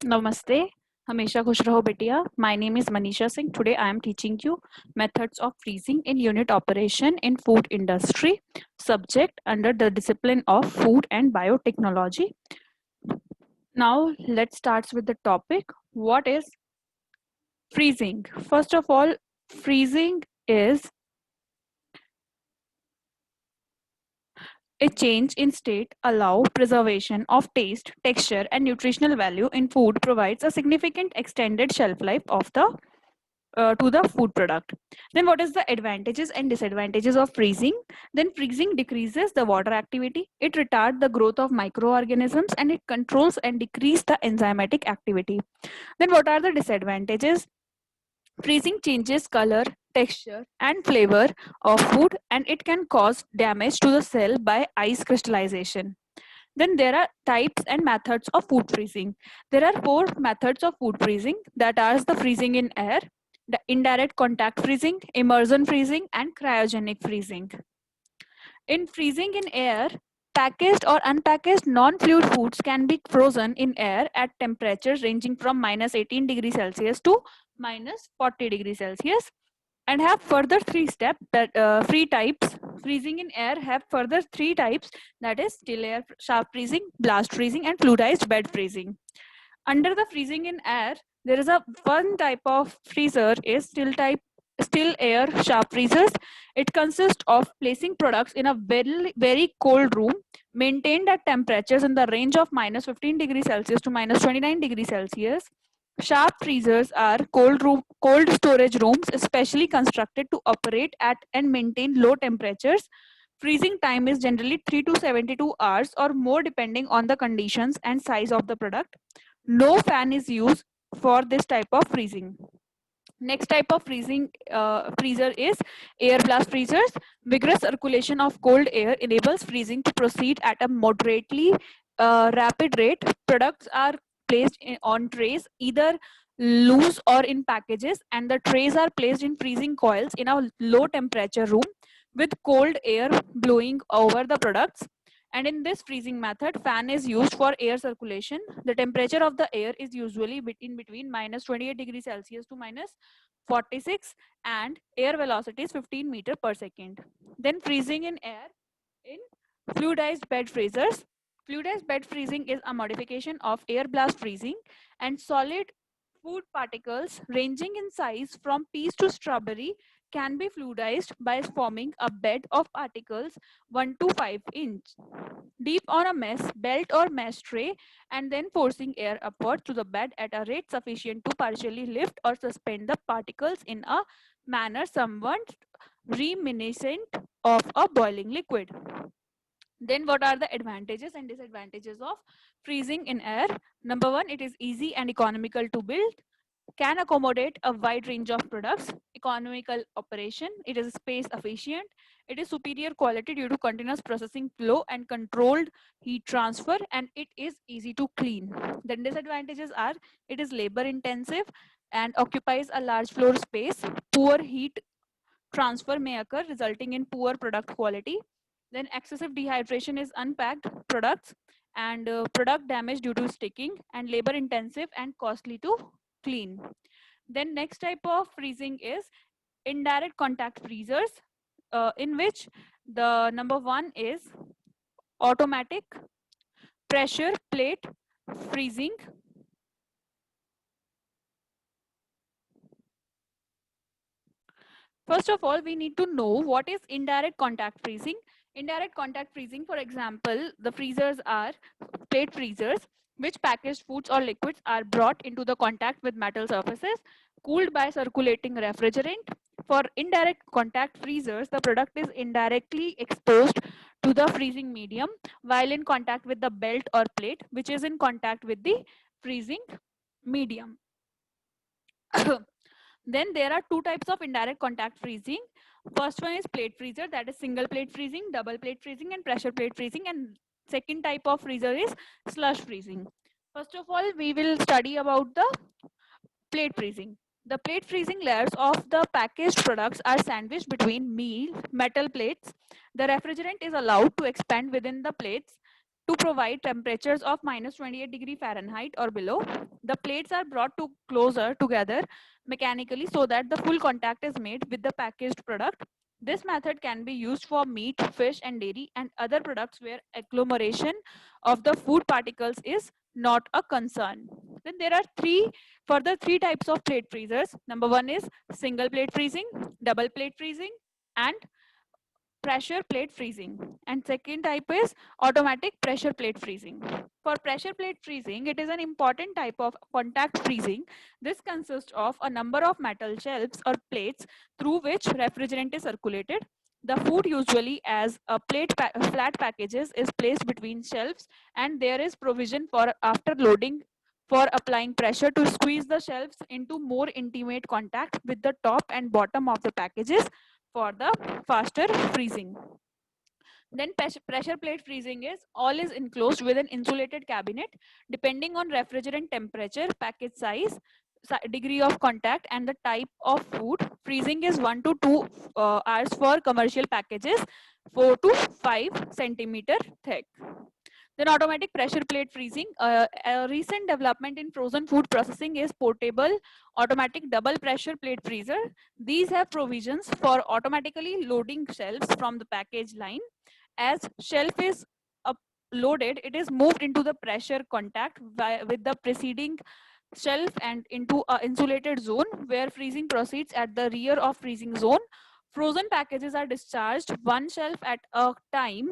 Namaste. Hamesha khush raho betiya. My name is Manisha Singh. Today I am teaching you methods of freezing in unit operation in food industry, subject under the discipline of food and biotechnology. Now let's start with the topic. What is freezing? First of all, freezing is a change in state allow preservation of taste, texture and nutritional value in food, provides a significant extended shelf life of the to the food product. Then what is the advantages and disadvantages of freezing? Then freezing decreases the water activity, it retards the growth of microorganisms, and it controls and decrease the enzymatic activity. Then what are the disadvantages? Freezing changes color, texture and flavor of food, and it can cause damage to the cell by ice crystallization. Then there are types and methods of food freezing. There are four methods of food freezing, that are the freezing in air, the indirect contact freezing, immersion freezing and cryogenic freezing. In freezing in air, packaged or unpackaged non-fluid foods can be frozen in air at temperatures ranging from minus 18 degrees Celsius to minus 40 degrees Celsius, and have further three types. Freezing in air have further three types, that is still air sharp freezing, blast freezing and fluidized bed freezing. Under the freezing in air, there is a one type of freezer is still air sharp freezers. It consists of placing products in a very cold room maintained at temperatures in the range of minus 15 degrees Celsius to minus 29 degrees Celsius. Sharp freezers are cold storage rooms especially constructed to operate at and maintain low temperatures. Freezing time is generally 3 to 72 hours or more depending on the conditions and size of the product. No fan is used for this type of freezing. Next type of freezer is air blast freezers. Vigorous circulation of cold air enables freezing to proceed at a moderately rapid rate. Products are placed on trays, either loose or in packages, and the trays are placed in freezing coils in a low temperature room with cold air blowing over the products. And in this freezing method, fan is used for air circulation. The temperature of the air is usually between minus 28 degrees Celsius to minus 46, and air velocity is 15 meter per second. Then freezing in air in fluidized bed freezers. Fluidized bed freezing is a modification of air blast freezing, and solid food particles ranging in size from peas to strawberry can be fluidized by forming a bed of particles 1 to 5 inch deep on a mesh belt or mesh tray, and then forcing air upward to the bed at a rate sufficient to partially lift or suspend the particles in a manner somewhat reminiscent of a boiling liquid. Then what are the advantages and disadvantages of freezing in air? Number one, it is easy and economical to build, can accommodate a wide range of products, economical operation, it is space efficient, it is superior quality due to continuous processing flow and controlled heat transfer, and it is easy to clean. The disadvantages are it is labor intensive and occupies a large floor space, poor heat transfer may occur resulting in poor product quality. Then excessive dehydration is unpacked products, and product damage due to sticking, and labor intensive and costly to clean. Then next type of freezing is indirect contact freezers, in which the number one is automatic pressure plate freezing. First of all, we need to know what is indirect contact freezing. Indirect contact freezing, for example, the freezers are plate freezers, which packaged foods or liquids are brought into the contact with metal surfaces, cooled by circulating refrigerant. For indirect contact freezers, the product is indirectly exposed to the freezing medium while in contact with the belt or plate, which is in contact with the freezing medium. Then there are two types of indirect contact freezing. First one is plate freezer, that is single plate freezing, double plate freezing and pressure plate freezing, and second type of freezer is slush freezing. First of all, we will study about the plate freezing. The plate freezing layers of the packaged products are sandwiched between metal plates. The refrigerant is allowed to expand within the plates. to provide temperatures of minus 28 degree Fahrenheit or below. The plates are brought to closer together mechanically so that the full contact is made with the packaged product. This method can be used for meat, fish, and dairy and other products where agglomeration of the food particles is not a concern. Then there are three types of plate freezers. Number one is single plate freezing, double plate freezing, and pressure plate freezing. And second type is automatic pressure plate freezing. For pressure plate freezing, it is an important type of contact freezing. This consists of a number of metal shelves or plates through which refrigerant is circulated. The food, usually as a flat packages, is placed between shelves, and there is provision for after loading for applying pressure to squeeze the shelves into more intimate contact with the top and bottom of the packages for the faster freezing. Then pressure plate freezing is all is enclosed with an insulated cabinet. Depending on refrigerant temperature, package size, degree of contact, and the type of food, freezing is 1 to 2 hours for commercial packages, 4 to 5 centimeter thick. Then automatic pressure plate freezing. A recent development in frozen food processing is portable automatic double pressure plate freezer. These have provisions for automatically loading shelves from the package line. As shelf is loaded, it is moved into the pressure contact with the preceding shelf and into a insulated zone where freezing proceeds at the rear of freezing zone. Frozen packages are discharged one shelf at a time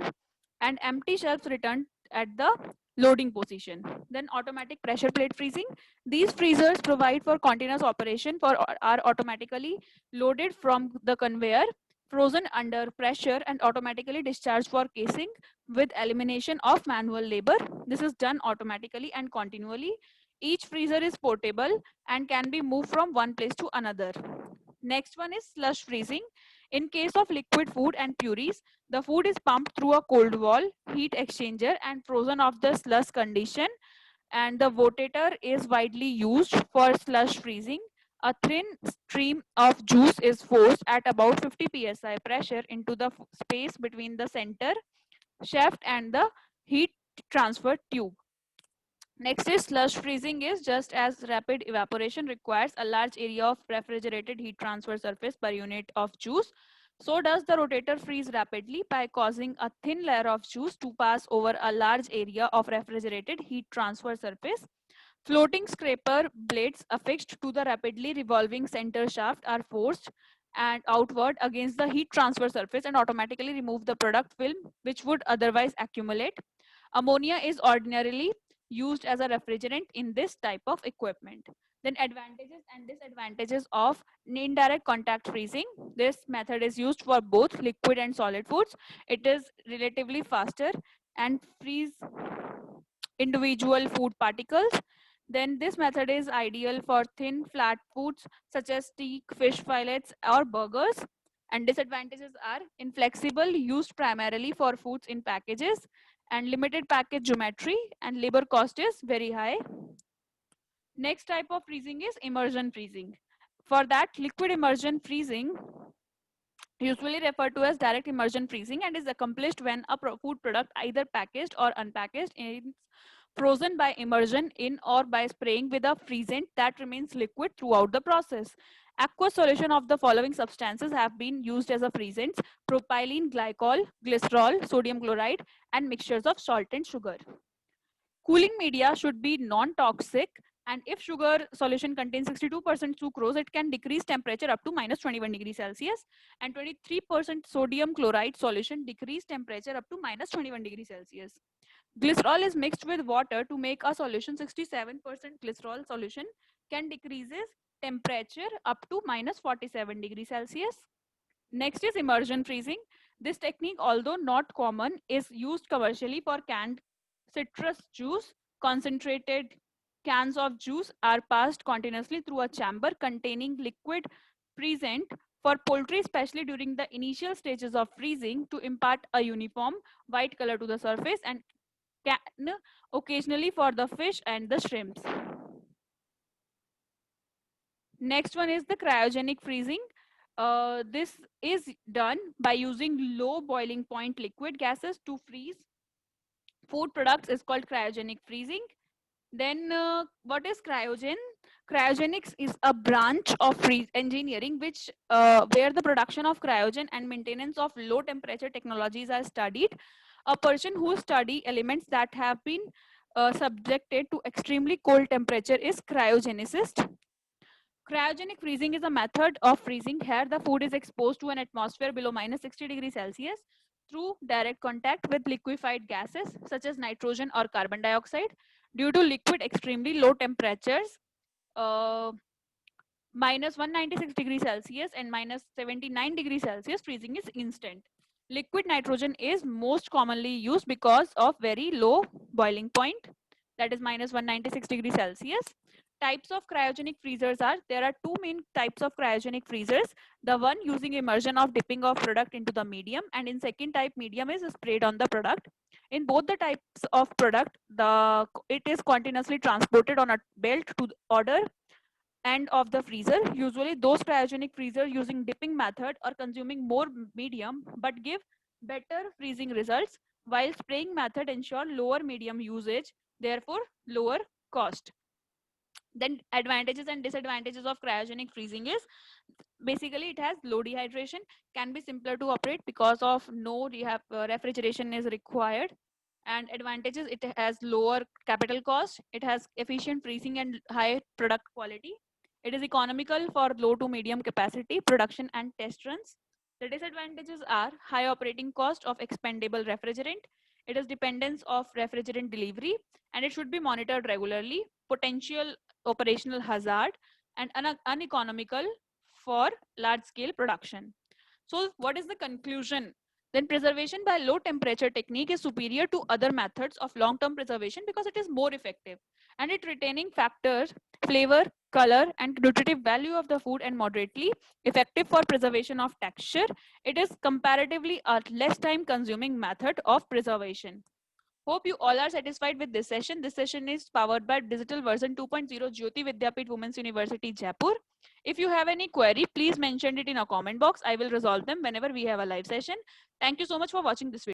and empty shelves returned at the loading position. Then automatic pressure plate freezing. These freezers provide for continuous operation are automatically loaded from the conveyor, frozen under pressure and automatically discharged for casing with elimination of manual labor. This is done automatically and continually. Each freezer is portable and can be moved from one place to another. Next one is slush freezing. In case of liquid food and purees, the food is pumped through a cold wall, heat exchanger and frozen of the slush condition, and the votator is widely used for slush freezing. A thin stream of juice is forced at about 50 psi pressure into the space between the center shaft and the heat transfer tube. Next is slush freezing is just as rapid evaporation requires a large area of refrigerated heat transfer surface per unit of juice. So does the rotator freeze rapidly by causing a thin layer of juice to pass over a large area of refrigerated heat transfer surface. Floating scraper blades affixed to the rapidly revolving center shaft are forced and outward against the heat transfer surface and automatically remove the product film which would otherwise accumulate. Ammonia is ordinarily used as a refrigerant in this type of equipment. Then advantages and disadvantages of indirect contact freezing. This method is used for both liquid and solid foods. It is relatively faster and freeze individual food particles. Then this method is ideal for thin flat foods such as steak, fish fillets or burgers. And disadvantages are inflexible, used primarily for foods in packages, and limited package geometry, and labor cost is very high. Next type of freezing is immersion freezing. For that, liquid immersion freezing, usually referred to as direct immersion freezing, and is accomplished when a food product either packaged or unpackaged is frozen by immersion in or by spraying with a freezant that remains liquid throughout the process. Aqueous solution of the following substances have been used as a freezants: propylene glycol, glycerol, sodium chloride, and mixtures of salt and sugar. Cooling media should be non-toxic, and if sugar solution contains 62% sucrose, it can decrease temperature up to minus 21 degrees Celsius, and 23% sodium chloride solution decrease temperature up to minus 21 degrees Celsius. Glycerol is mixed with water to make a solution. 67% glycerol solution can decreases temperature up to minus 47 degrees Celsius. Next is immersion freezing. This technique, although not common, is used commercially for canned citrus juice. Concentrated cans of juice are passed continuously through a chamber containing liquid freezant for poultry, especially during the initial stages of freezing, to impart a uniform white color to the surface, and can occasionally for the fish and the shrimps. Next one is the cryogenic freezing. This is done by using low boiling point liquid gases to freeze food products is called cryogenic freezing. Then what is cryogen? Cryogenics is a branch of freeze engineering which where the production of cryogen and maintenance of low temperature technologies are studied. A person who study elements that have been subjected to extremely cold temperature is cryogenicist. Cryogenic freezing is a method of freezing. Here the food is exposed to an atmosphere below minus 60 degrees Celsius through direct contact with liquefied gases such as nitrogen or carbon dioxide. Due to liquid extremely low temperatures, uh, minus 196 degrees Celsius and minus 79 degrees Celsius, freezing is instant. Liquid nitrogen is most commonly used because of very low boiling point, that is minus 196 degrees Celsius. Types of cryogenic freezers are, there are two main types of cryogenic freezers. The one using immersion of dipping of product into the medium, and in second type medium is sprayed on the product. In both the types of product, it is continuously transported on a belt to the order end of the freezer. Usually those cryogenic freezer using dipping method are consuming more medium but give better freezing results, while spraying method ensure lower medium usage, therefore lower cost. Then advantages and disadvantages of cryogenic freezing is, basically it has low dehydration, can be simpler to operate because of no refrigeration is required. And advantages, it has lower capital cost, it has efficient freezing and high product quality, it is economical for low to medium capacity production and test runs. The disadvantages are high operating cost of expendable refrigerant, it is dependence of refrigerant delivery, and it should be monitored regularly, potential operational hazard, and uneconomical for large scale production. So what is the conclusion? Then preservation by low temperature technique is superior to other methods of long term preservation because it is more effective and it retaining factors, flavor, color and nutritive value of the food, and moderately effective for preservation of texture. It is comparatively a less time consuming method of preservation. Hope you all are satisfied with this session. This session is powered by Digital Version 2.0 Jyoti Vidyapeeth Women's University, Jaipur. If you have any query, please mention it in a comment box. I will resolve them whenever we have a live session. Thank you so much for watching this video.